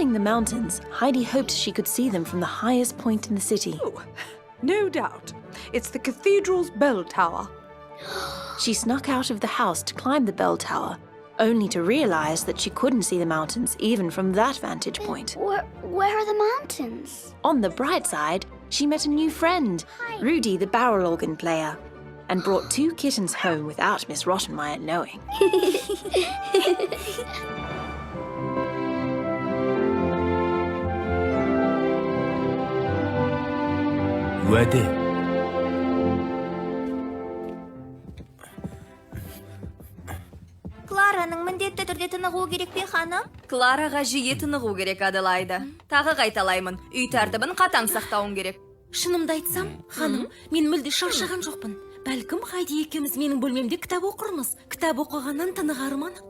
Crossing the mountains, Heidi hoped she could see them from the highest point in the city. Oh, no doubt. It's the cathedral's bell tower. She snuck out of the house to climb the bell tower, only to realize that she couldn't see the mountains even from that vantage point. Where are the mountains? On the bright side, she met a new friend, Rudy the barrel organ player, and brought 2 kittens home without Miss Rottenmeier knowing. уәде. Клараның міндетті түрде тынығуы керек пе, ханым? Клараға жиі тынығу керек, Аделайда. Тағы қайталаймын, үй тәртібін қатаң сақтауың керек. Шынымды айтсам, ханым, мен мүлде шаршаған жоқпын. Бәлкім Хайди екеуміз менің бөлмемде кітап оқырмыз. Кітап оқығаннан тынығарым анық.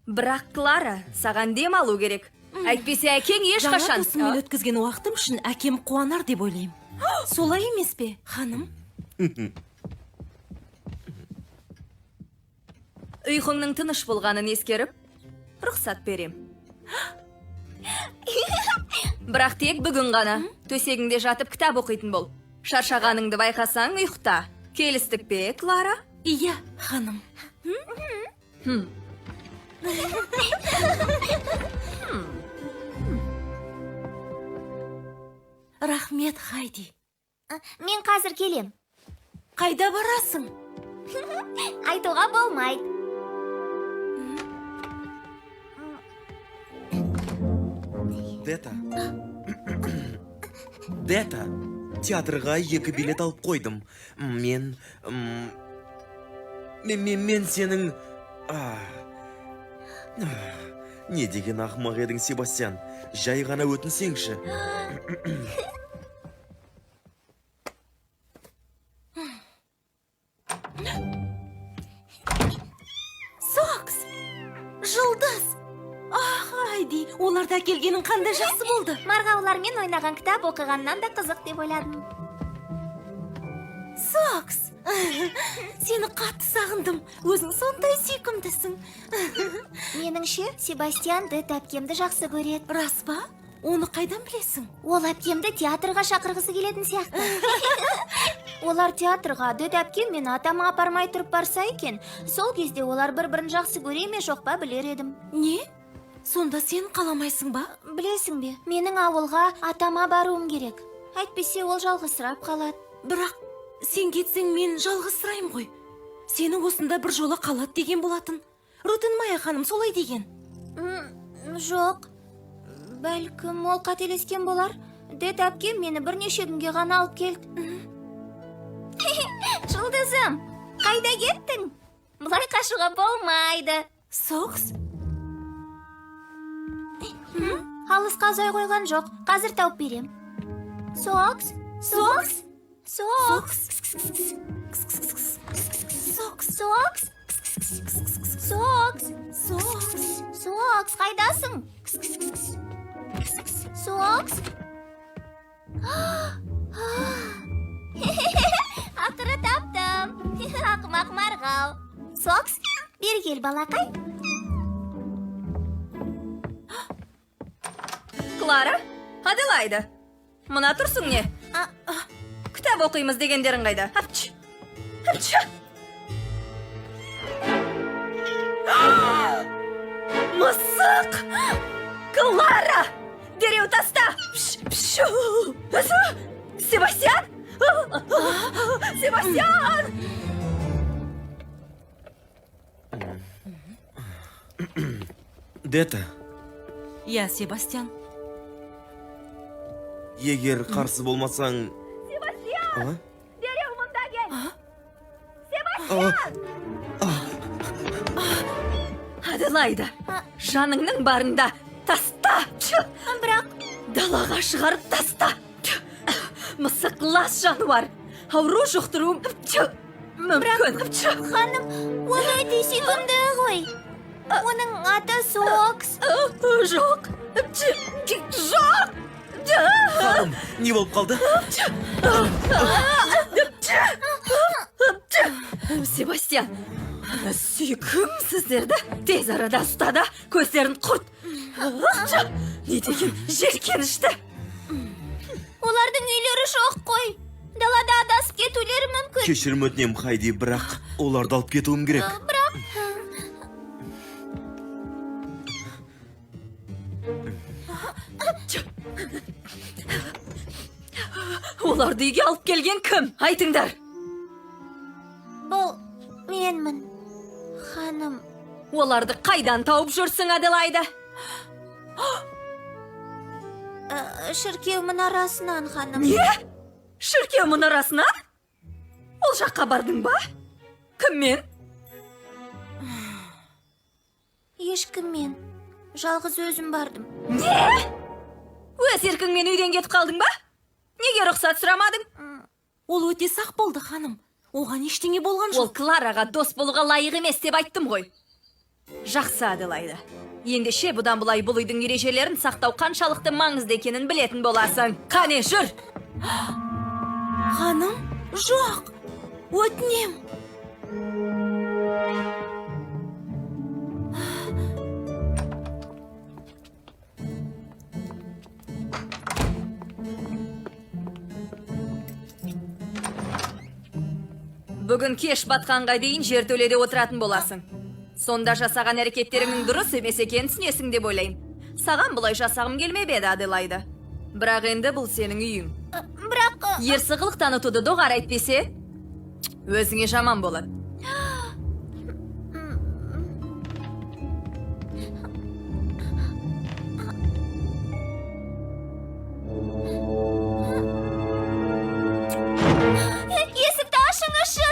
Бірақ, Клара, саған дем алу керек. Әйтпесе әкең ешқашан. Жаңа досыммен өткізген уақытым үшін әкем қуанар деп ойлаймын. Солай емес пе, ханым? Ұйқыңның тыныш болғанын ескеріп, рұқсат берем. Бірақ тек бүгін ғана төсегіңде жатып кітап оқитын бол. Шаршағаныңды байқасаң ұйықта. Келістік пе, Клара? Иә, ханым. Рахмет, Хайди. Мен қазір келем. Қайда барасың? Айтуға болмайды. Дета, театрға 2 билет алып қойдым. Мен сенің... Не деген ақымақ едің, Себастьян? Жай ғана өтінсеңші. Сокс! Жұлдыз! Хайди, оларда келгенің қандай жақсы болды. Марғаулармен ойнаған кітап оқығаннан да қызық деп ойладым. Сокс! Сені қатты сағындым. Өзің сондай сүйкімдісің. Меніңше, Себастьян Дэт әпкемді жақсы көреді. Рас па? Оны қайдан білесің? Ол әпкемді театрға шақырғысы келетін сияқты. Олар театрға Дэт әпкем мен атама апармай тұрып барса екен, сол кезде олар бір-бірін жақсы көре ме жоқ па білер едім. Не? Сонда сен қаламайсың ба? Білесің бе, менің ауылға атама баруым керек. Әйтпесе ол жалғызсырап қалады. Бірақ сен кетсең мен жалғызсыраймын ғой. Сені осында бір жола қалады деген болатын. Ротенмайер ханым солай деген. Жоқ. Бәлкім ол қателескен болар. Дэт әпкем мені бірнеше күнге ғана алып келді. Жұлдызым, қайда кеттің? Бұлай қашуға болмайды. Сокс? Алысқа ұзай қойған жоқ. Қазір тауып берем. Сокс? Сокс? Сокс? Сокс? Сокс? Сокс? Сокс, қайдасың? Сокс? Ақыры таптым. Ақымақ марғау. Сокс, бері кел, балақай. Клара, Аделайда, мұна тұрсың не? Кітап оқимыз дегендерің қайда? Апчы! Мысық! Клара! Дереу таста! Себастьян! Себастьян! Дета, Иә, Себастьян. егер қарсы болмасаң... Себастьян! Дереу мұнда кел! Себастьян! Аделайда, жаныңның барында таста! Бірақ Далаға шығарып таста! Мысық лас жануар! Ауру жұқтыру мүмкін! ханым, ол өте сүйкімді ғой. Оның аты Сокс. Жоқ! Жоқ! Ханым, не болып қалды? Себастьян, Сүйкім сіздерді тез арада ұстады, көздерін құрт. Не деген жеркенішті. Олардың үйлері жоқ қой. Далада адасып кетулері мүмкін. Кешірім өтінем Хайди, бірақ оларды алып кетуім керек. Бірақ Оларды үйге алып келген кім? Айтыңдар. бұл менмін, ханым. Оларды қайдан тауып жүрсің, Аделайда? Шіркеу мұнарасынан, ханым. Не? Шіркеу мұнарасынан? Ол жаққа бардың ба? Кіммен? Ешкіммен. Жалғыз өзім бардым. Не? Өз еркіңмен үйден кетіп қалдың ба? Неге рұқсат сұрамадың? Ол өте сақ болды, ханым. Оған ештеңе болған Ол жоқ. Клараға дос болуға лайық емес деп айттым ғой. Жақсы, Аделайда. Ендеше бұдан бұлай бұл үйдің ережелерін сақтау қаншалықты маңызды екенін білетін боласың. Қане, жүр! Ханым, жоқ. Өтінем. Бүгін кеш батқанға дейін жертөледе отыратын боласың. Сонда жасаған әрекеттеріңнің дұрыс емес екенін түсінесің деп ойлаймын. Саған бұлай жасағым келмеп еді, Аделайда. Бірақ енді бұл сенің үйің. Бірақ Ерсі қылық танытуды доғар әйтпесе, өзіңе жаман болады. есікті ашыңызшы.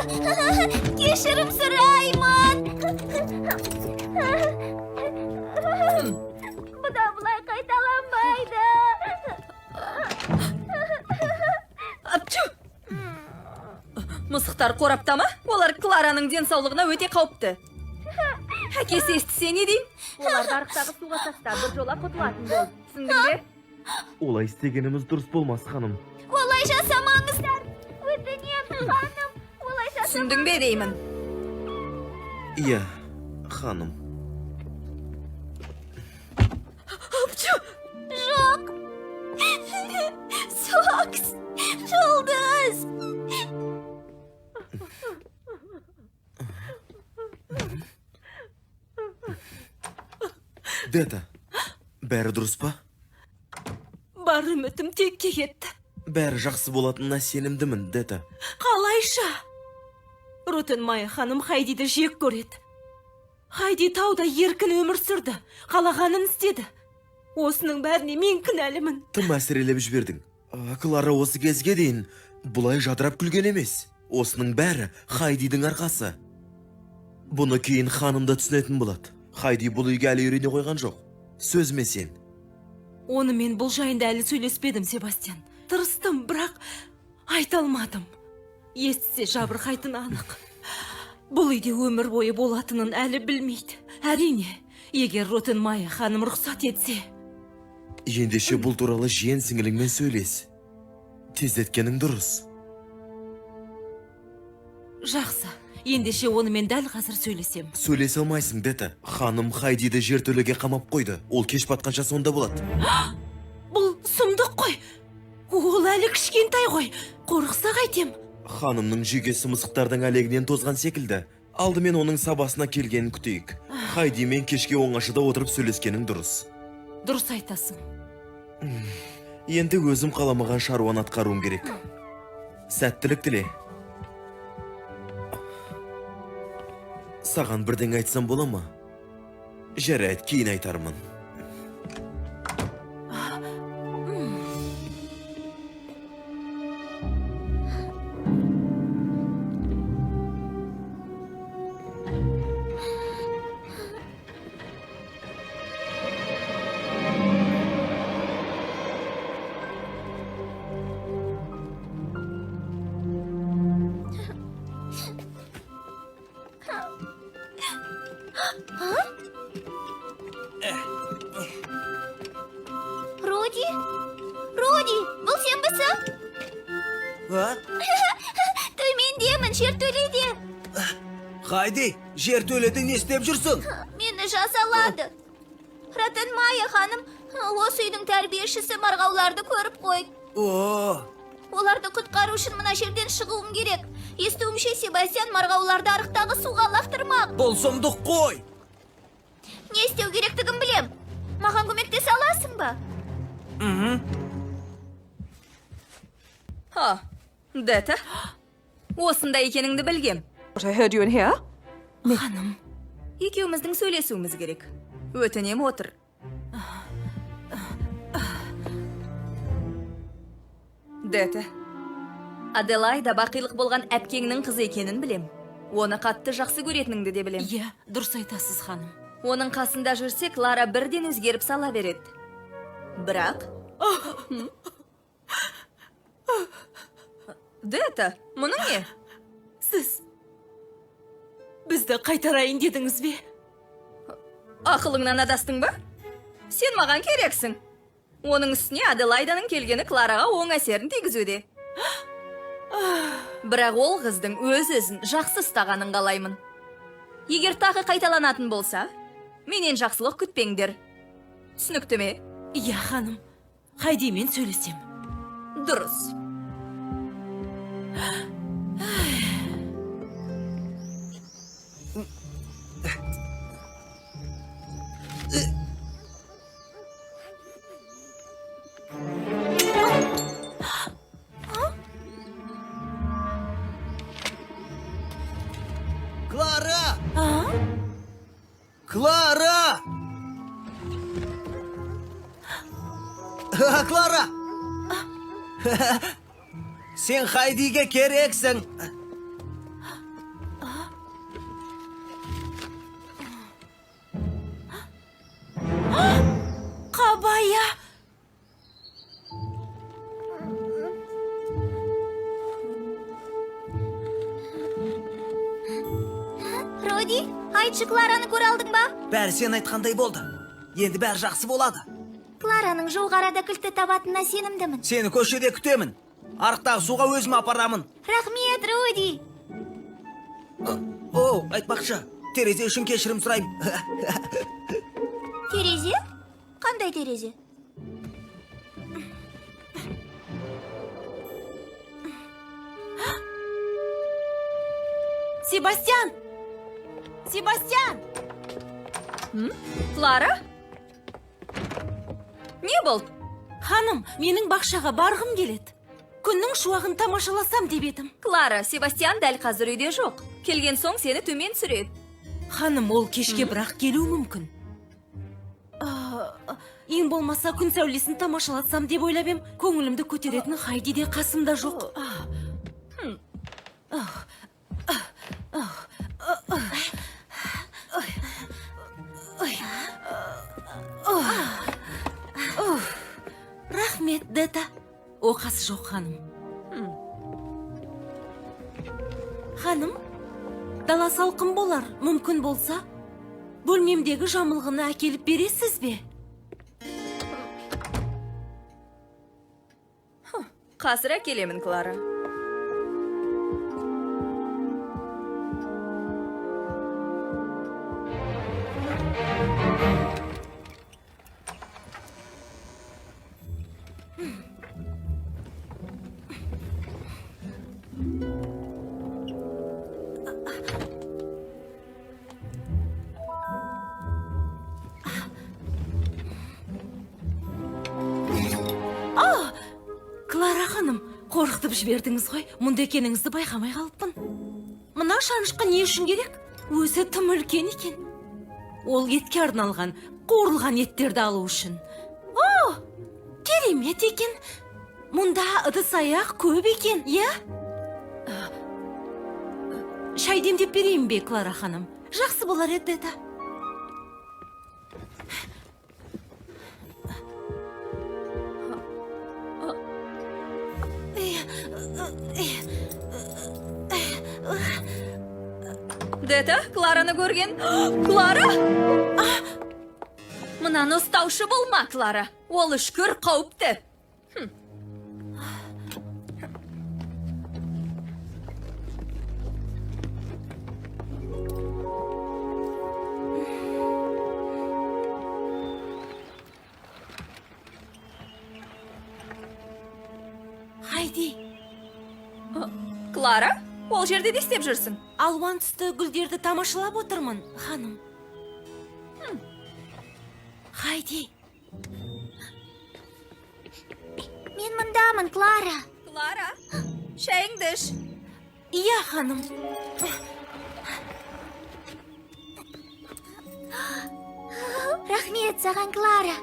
Кешірім сұраймын. Бұдан бұлай қайталанбайды. Апчу! Мысықтар қорапта ма? Олар Клараның денсаулығына өте қауіпті. Әкесі естісе не деймін? Оларды арықтағы суға таста бір жола құтылатын бол. Түсіндің бе? Олай істегеніміз дұрыс болмас, ханым. Олай жасамаңыздар. Өтінем, ханым. Олай жасамаңыздар. Түсіндің бе деймін? Иә, ханым. Апчу! Жоқ. Сокс. Жұлдыз. Дета, бәрі дұрыс па? Бар үмітім текке кетті. Бәрі жақсы болатынына сенімдімін, Дета. Қалайша? Ротен Майя ханым Хайдиді жек көреді. Хайди тауда еркін өмір сүрді. Қалағанын істеді. Осының бәріне мен кінәлімін. Тым әсірелеп жібердің. Клара осы кезге дейін бұлай жадырап күлген емес. Осының бәрі Хайдидің арқасы. Бұны кейін ханым да түсінетін болады. Хайди бұл үйге әлі үйрене қойған жоқ. Сөзіме сен. Оны мен бұл жайында әлі сөйлеспедім, Себастьян. Тырыстым, бірақ айта алмадым. Естісе жабырқайтыны анық. Бұл үйде өмір бойы болатынын әлі білмейді. Әрине, егер Ротен Майя ханым рұқсат етсе. Ендеше бұл туралы жиен сіңіліңмен сөйлес. Тездеткенің дұрыс. Жақсы, ендеше оны мен дәл қазір сөйлесем. Сөйлесе алмайсың, Дета. Ханым Хайдиді жертөлеге қамап қойды. Ол кеш батқанша сонда болады. Бұл сұмдық қой. Ол әлі кішкентай ғой. Қорықса қайтем. Ханымның жүйкесі мысықтардың әлегінен тозған секілді. Алдымен оның сабасына келгенін күтейік. Хайди мен кешке оңашада отырып сөйлескенің дұрыс. Дұрыс айтасың. Енді өзім қаламаған шаруаны атқаруым керек. Сәттілік тіле. Саған бірден айтсам бола ма? Жарайды, кейін айтармын. Руди, бұл сен бісі? Төмендемін, жертөледе. Хайди, жертөледе не істеп жүрсің? Мені жазалады. Ратын Майя ханым осы үйдің тәрбиешісі марғауларды көріп қойды. О, Оларды құтқару үшін мына жерден шығуым керек. Естуімше Себастьян марғауларды арықтағы суға лақтырмақ. бұл сұмдық қой. Не істеу керектігін білем. Маған көмектесе аласың ба? Ха, Дета, осында екеніңді білгем. What I heard you in here? Ханым, Екеуміздің сөйлесуіміз керек. Өтінем отыр. Дета, Аделайда бақилық болған әпкеңнің қызы екенін білем. Оны қатты жақсы көретініңді де білем. иә, дұрыс айтасыз, ханым. Оның қасында жүрсе, Клара бірден өзгеріп сала береді. Бірақ... Дета, мұның не? Сіз бізді қайтарайын дедіңіз бе? Ақылыңнан адастың ба? Сен маған керексің. Оның үстіне Аделайданың келгені Клараға оң әсерін тигізуде. Бірақ ол қыздың өз-өзін жақсы ұстағанын қалаймын. Егер тағы қайталанатын болса, менен жақсылық күтпеңдер. Түсінікті ме? Иә, ханым. Хайдимен сөйлесем. Дұрыс. Клара! Клара! Клара! Сен Хайдиге керексің. Қабая! Роди, айтшы Клараны көре алдың ба? Бәрі сен айтқандай болды. Енді бәрі жақсы болады. Клараның жуық арада кілтті табатынына сенімдімін. Сені көшеде күтемін. Арықтағы суға өзім апарамын. Рахмет, Роди. О, айтпақшы, терезе үшін кешірім сұраймын. Терезе? Қандай терезе? Себастьян! Себастьян! Клара? Не болды? Ханым, менің бақшаға барғым келеді. Күннің шуағын тамашаласам деп едім. Клара, Себастьян дәл қазір үйде жоқ. Келген соң сені төмен түсіреді. Ханым, ол кешке бірақ келуі мүмкін. Ең болмаса күн сәулесін тамашалатсам деп ойлап ем, көңілімді көтеретін Хайди де қасымда жоқ. Рахмет, Дета. Оқасы жоқ, ханым. Ханым, дала салқын болар, мүмкін болса, бөлмемдегі жамылғыны әкеліп бересіз бе? Қазір әкелемін, Клара. Клара ханым, қорқытып жібердіңіз ғой, мұнда екеніңізді байқамай қалыппын. Мына шанышқа не үшін керек? Өзі тым үлкен екен. Ол етке арналған, қуырылған еттерді алу үшін. О, керемет екен. Мұнда ыдыс аяқ көп екен, иә? Шай демдеп берейін бе, Клара ханым? Жақсы болар еді, Дета. Дета, Клараны көрген? Клара? Мынаны ұстаушы болма, Клара. Ол үшкір қауіпті. Хайди, Клара, ол жерде не істеп жүрсің? алуан түсті гүлдерді тамашалап отырмын, ханым. Хайди, Мен мындамын, Клара. Клара, шайыңды іш. иә, ханым. Рахмет саған, Клара.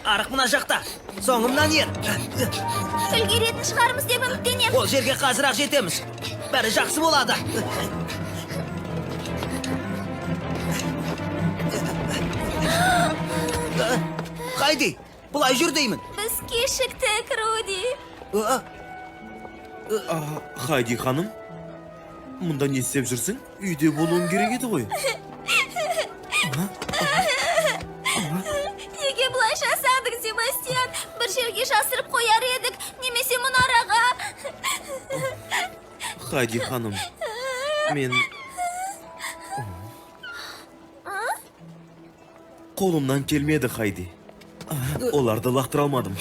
Арық мына жақта. Соңымнан ер. Үлгеретін шығармыз деп үміттенем. Ол жерге қазір-ақ жетеміз. Бәрі жақсы болады. Хайди, бұлай жүр деймін. Біз кешіктік, Руди. Хайди ханым, мұнда не істеп жүрсің? Үйде болуың керек еді ғой. Неге бұлай жасадың, Себастьян? Бір жерге жасырып қояр едік, немесе мұнараға. Хайди ханым, мен... Қолымнан келмеді, Хайди. Оларды лақтыра алмадым.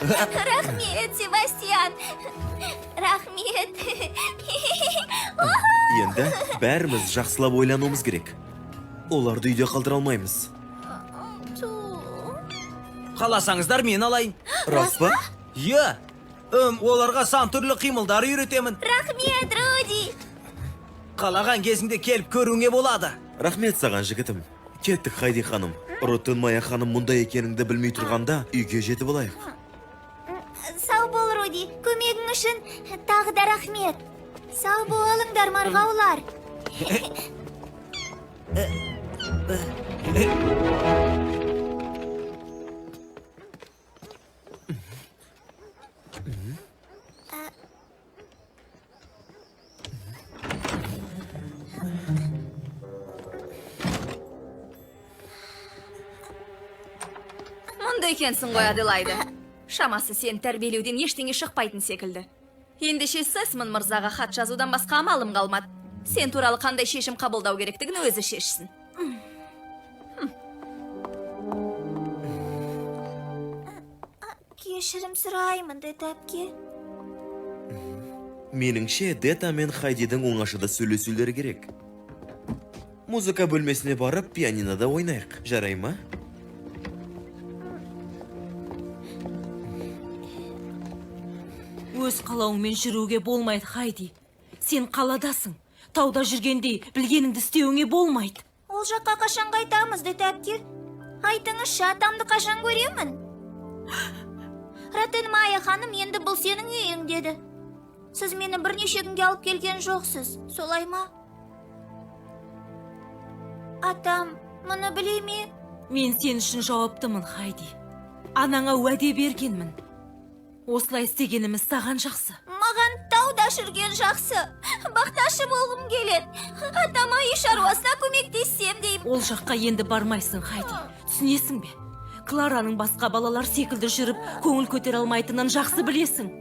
Рахмет, Себастьян. Рахмет. Енді бәріміз жақсылап ойлануымыз керек. Оларды үйде қалдыра алмаймыз. Қаласаңыздар мен алайын. Рас па? Иә. Оларға сан түрлі қимылдар үйретемін. Рахмет, Руди. Қалаған кезіңде келіп көруіңе болады. Рахмет саған, жігітім. Кеттік, Хайди ханым. Ротын Мая ханым мұнда екеніңді білмей тұрғанда үйге жетіп алайық. Сау бол, Руди. Көмегің үшін тағы да рахмет. Сау болыңдар, марғаулар. Мұнда екенсің ғой, Аделайда. Шамасы сен тәрбиелеуден ештеңе шықпайтын секілді. Ендеше Сесмон мырзаға хат жазудан басқа амалым қалмады. Сен туралы қандай шешім қабылдау керектігін өзі шешсін. Кешірім сұраймын, Дета әпке. Меніңше Дета мен Хайдидің оңашада сөйлесулері керек. Музыка бөлмесіне барып, пианинода ойнайық. Жарай ма? Өз қалауыңмен жүруге болмайды, Хайди. Сен қаладасың. Тауда жүргендей білгеніңді істеуіңе болмайды. Ол жаққа қашан қайтамыз, Дета әпке? Айтыңызшы, атамды қашан көремін? Ротын Мая ханым, енді бұл сенің үйің деді. Сіз мені бірнеше күнге алып келген жоқсыз, солай ма? Атам, мұны біле ме? Мен сен үшін жауаптымын, Хайди. Анаңа уәде бергенмін. Осылай істегеніміз саған жақсы. Маған тауда жүрген жақсы. Бақташы болғым келеді. Атама үй шаруасына көмектессем деймін. Ол жаққа енді бармайсың, Хайди. Түсінесің бе? Клараның басқа балалар секілді жүріп, көңіл көтере алмайтынын жақсы білесің.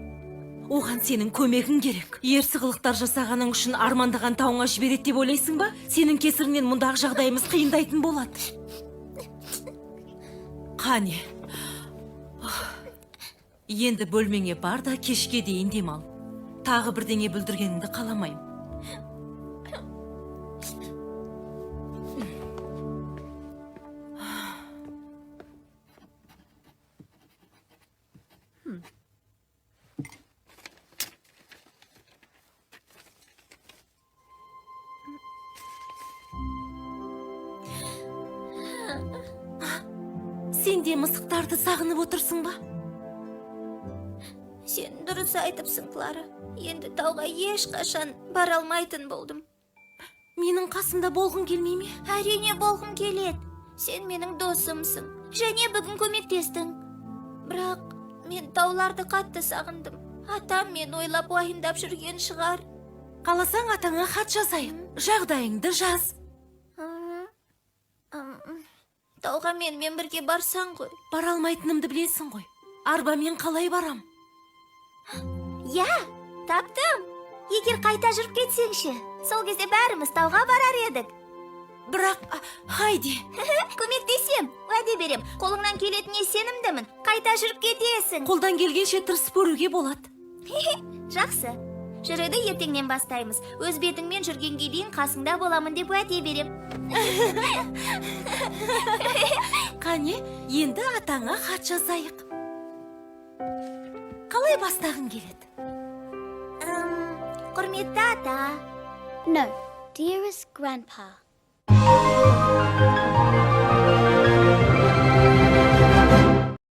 Оған сенің көмегің керек. Ерсі қылықтар жасағаның үшін армандаған тауыңа жібереді деп ойлайсың ба? Сенің кесірінен мұндағы жағдайымыз қиындайтын болады. Қане. Енді бөлмеңе бар да кешке дейін демал. Тағы бірдеңе бүлдіргеніңді қаламайым. Сен де мысықтарды сағынып отырсың ба? Сен дұрыс айтыпсың, Клара. Енді тауға ешқашан бара алмайтын болдым. Менің қасымда болғың келмей ме? Әрине болғым келеді. Сен менің досымсың. Және бүгін көмектестің. Бірақ мен тауларды қатты сағындым. Атам мен ойлап уайымдап жүрген шығар. Қаласаң атаңа хат жазайын. Жағдайыңды жаз. Тауға мен бірге барсаң ғой. Бара алмайтынымды білесің ғой. Арбамен қалай барам? Я, таптым. Егер қайта жүріп кетсеңші, сол кезде бәріміз тауға барар едік. Бірақ, Хайди, Көмектесем, уәде берем. Қолыңнан келетініне сенімдімін. Қайта жүріп кетесің. қолдан келгенше тырысып көруге болады. Жақсы. Жүреді ертеңнен бастаймыз. Өз бетіңмен жүргенге дейін қасыңда боламын деп уәде берем. Қане, енді атаңа хат жазайық. Қалай бастағың келеді? Құрметті ата. No, dearest Grandpa.